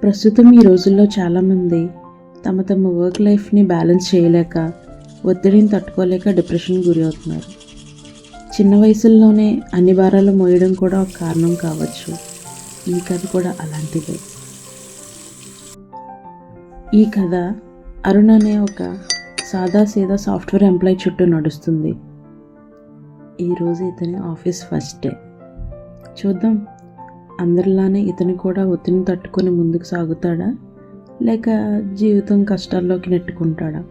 ప్రస్తుతం ఈ రోజుల్లో చాలామంది తమ వర్క్ లైఫ్ని బ్యాలెన్స్ చేయలేక, ఒత్తిడిని తట్టుకోలేక డిప్రెషన్కి గురి అవుతున్నారు. చిన్న వయసుల్లోనే అన్ని భారాలు మోయడం కూడా ఒక కారణం కావచ్చు. ఈ కథ కూడా అలాంటిదే. ఈ కథ అరుణ్ అనే ఒక సాదాసీదా సాఫ్ట్వేర్ ఎంప్లాయీ చుట్టూ నడుస్తుంది. ఈరోజు ఇతని ఆఫీస్ ఫస్ట్ డే. చూద్దాం, అందరిలానే ఇతను కూడా ఒత్తిడిని తట్టుకొని ముందుకు సాగుతాడా, లేక జీవితం కష్టాల్లోకి నెట్టుకుంటాడా?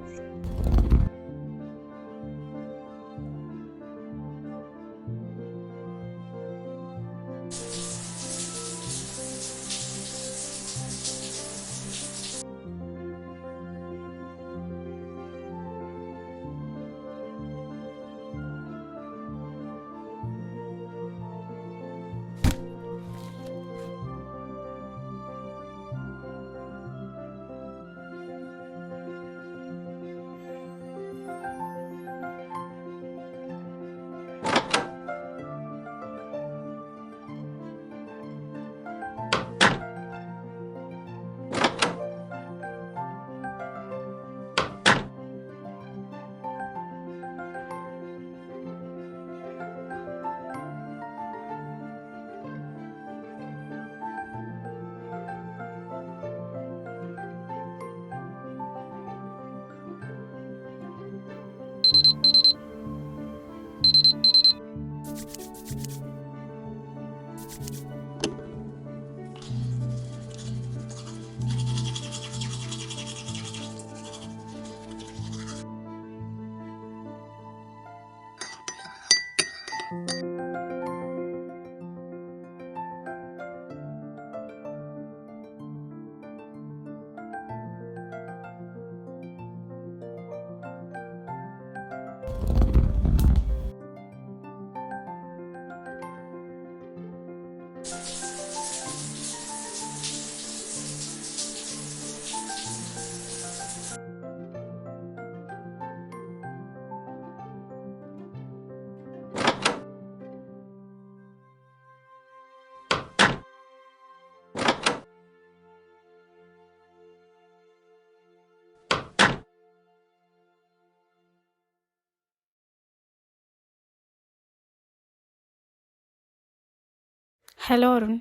Hello Arun,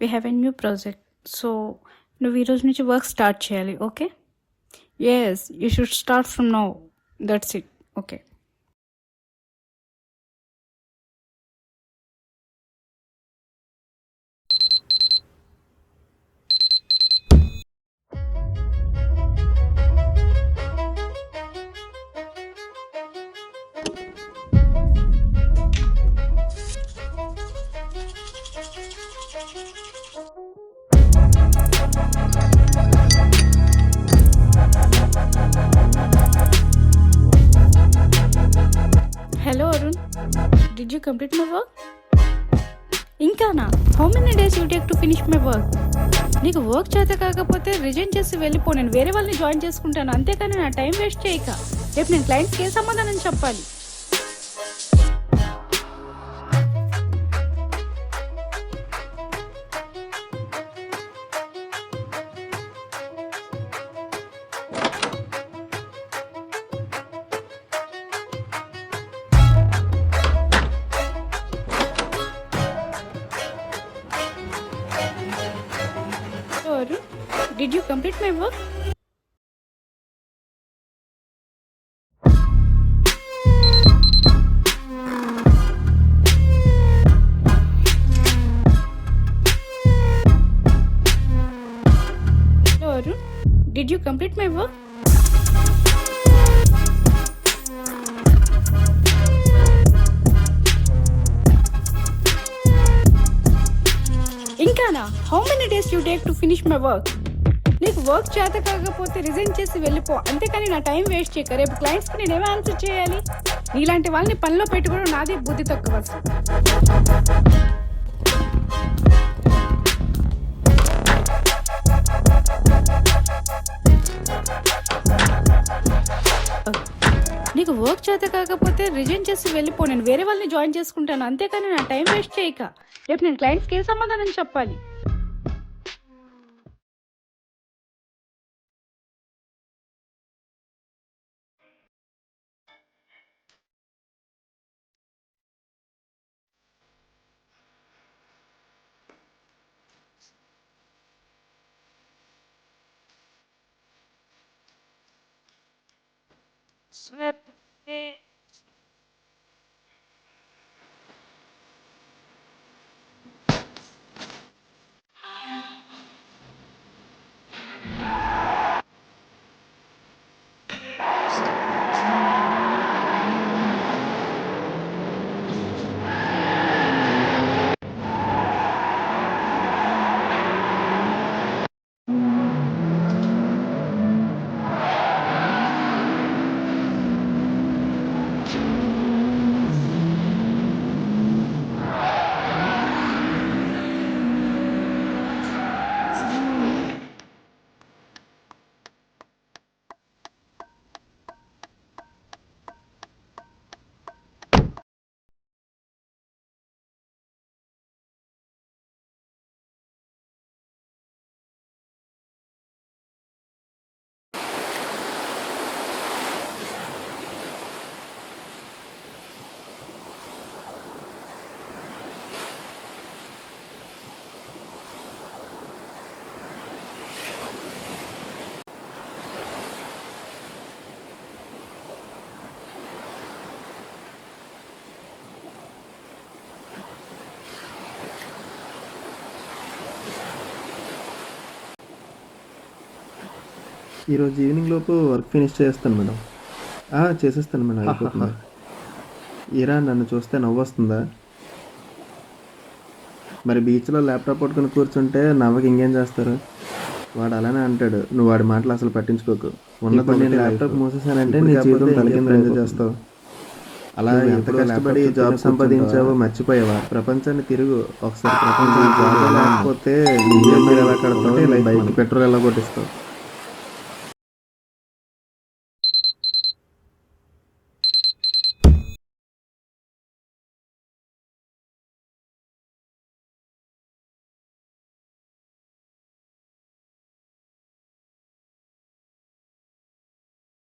we have a new project. So నువ్వు ఈరోజు నుంచి వర్క్ స్టార్ట్ చేయాలి. Okay? Yes, you should start from now. That's it. Okay. Hello Arun, did you complete my work? ఇంకానా? How many days you take to finish my work? నీకు work చేత కాకపోతే resign చేసి వెళ్ళిపో. నేను వేరే వాళ్ళని జాయిన్ చేసుకుంటాను, అంతేకాని నా టైం వేస్ట్ చేయక. రేపు నేను క్లయింట్స్కి ఏ సమాధానం చెప్పాలి? Arun, did you complete my work? Hello Arun, did you complete my work? ఇంకానా? How many days you take to finish my work? నీకు వర్క్ చేత కాకపోతే రిజైన్ చేసి వెళ్ళిపో, అంతేకాని నా టైం వేస్ట్ చేయక. రేపు క్లయింట్స్కి నేనేమో ఆన్సర్ చేయాలి? నీలాంటి వాళ్ళని పనిలో పెట్టుకోవడం నాది బుద్ధి తక్కువ. నీకు వర్క్ చేత కాకపోతే రిజైన్ చేసి వెళ్ళిపో. నేను వేరే వాళ్ళని జాయిన్ చేసుకుంటాను, అంతేకాని నా టైం వేస్ట్ చేయక. రేపు నేను క్లయింట్స్కి ఏ సమాధానం చెప్పాలి? ఈరోజు ఈవినింగ్ లోపు వర్క్ ఫినిష్ చేస్తాను మేడం. చేసేస్తాను మేడం, అయిపోతుంది. ఈరా నన్ను చూస్తే నవ్వు వస్తుందా? మరి బీచ్లో ల్యాప్టాప్ పట్టుకుని కూర్చుంటే నవ్వకి ఇంకేం చేస్తారు? వాడు అలానే అంటాడు, నువ్వు వాడి మాటలు అసలు పట్టించుకోకు. ఉన్నప్పుడు నేను ల్యాప్టాప్ మూసేసానంటే నీ జీవితం తలకింద ఎంజాయ్ చేస్తావు. అలా ఎంత కష్టపడి జాబ్ సంపాదించావో మర్చిపోయావా? ప్రపంచాన్ని తిరుగు ఒకసారి. ప్రపంచం జాబ్ లేకపోతే ఎలా కడతావు, బైక్ పెట్రోల్ ఎలా కొట్టిస్తావు?